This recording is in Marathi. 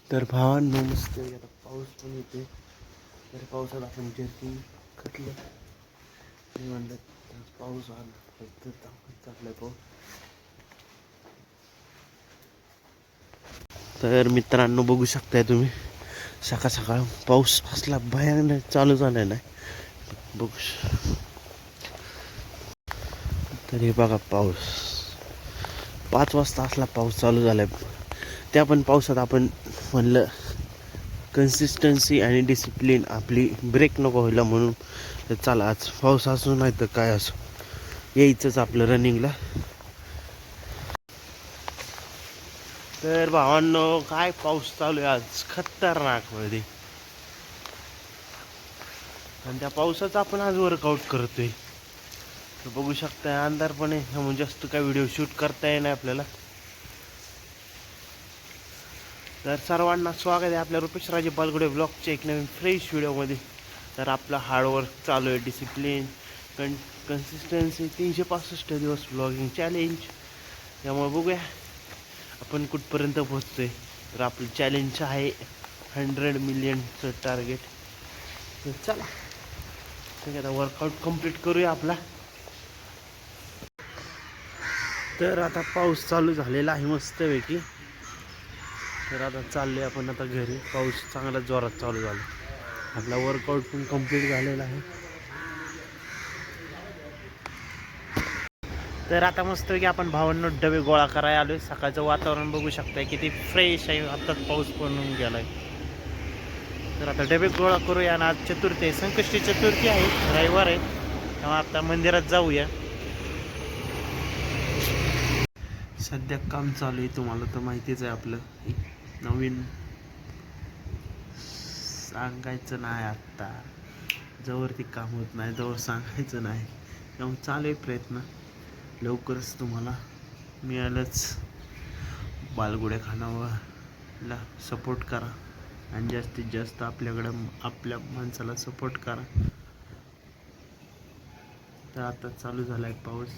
तर भावांनो मस्त आता पाऊस पण येते. तर पावसात आपण जर्किंग घातलं मी म्हणलं तर पाऊस आला फक्त चांगला पाऊस. तर मित्रांनो बघू शकताय तुम्ही सकाळ सकाळ पाऊस असला भयानक चालू झालेला आहे बघू. तर हे बघा पाऊस 5 वाजता असला पाऊस चालू झालाय. त्या पण पावसात आपण म्हणलं कन्सिस्टन्सी आणि डिसिप्लिन आपली ब्रेक नको व्हायला म्हणून तर चला आज पाऊस असो नाही तर काय असो यायचंच आपलं रनिंगला. तर भावांनो काय पाऊस चालू आहे आज खतरनाक मध्ये आणि त्या पावसाचा आपण आज वर्कआउट करतोय. तर बघू शकता अंधार पण आहे म्हणून जास्त काय व्हिडिओ शूट करता येणार आपल्याला. तर सर्वांना स्वागत आहे आपल्या रुपेश राजे बालगुडे ब्लॉगच्या एक नवीन फ्रेश व्हिडिओमध्ये. तर आपलं हार्डवर्क चालू आहे डिसिप्लिन कन्सिस्टन्सी 365 दिवस ब्लॉगिंग चॅलेंज. त्यामुळे बघूया आपण कुठपर्यंत पोहोचतोय. तर आपलं चॅलेंज आहे 100 मिलियनचं टार्गेट. तर चला ठीक आता वर्कआउट कंप्लीट करूया आपला. तर आता पाऊस चालू झालेला आहे मस्तपैकी. तर आता चालले आपण आता घरी. पाऊस चांगला जोरात चालू झाला. आपला वर्कआउट पण कंप्लीट झालेला आहे. तर आता मस्तपैकी आपण भावांनो डबे गोळा करायला आलोय. सकाळचं वातावरण बघू शकताय किती फ्रेश आहे. आताच पाऊस पडून गेलाय. तर आता डबे गोळा करूया आणि आज चतुर्थी आहे संकष्टी चतुर्थी आहे रविवार आहे तेव्हा आता मंदिरात जाऊया. सध्या काम चालू आहे तुम्हाला तर माहितीच आहे आपलं. नवीन सांगायचं नाही आत्ता जवळ ती काम होत नाही जवळ सांगायचं नाही. त्यामुळे चालू आहे प्रयत्न लवकरच तुम्हाला मिळालंच. बालगुड्या खानावरला सपोर्ट करा आणि जास्तीत जास्त आपल्याकडं आपल्या माणसाला सपोर्ट करा. तर आता चालू झाला आहे पाऊस.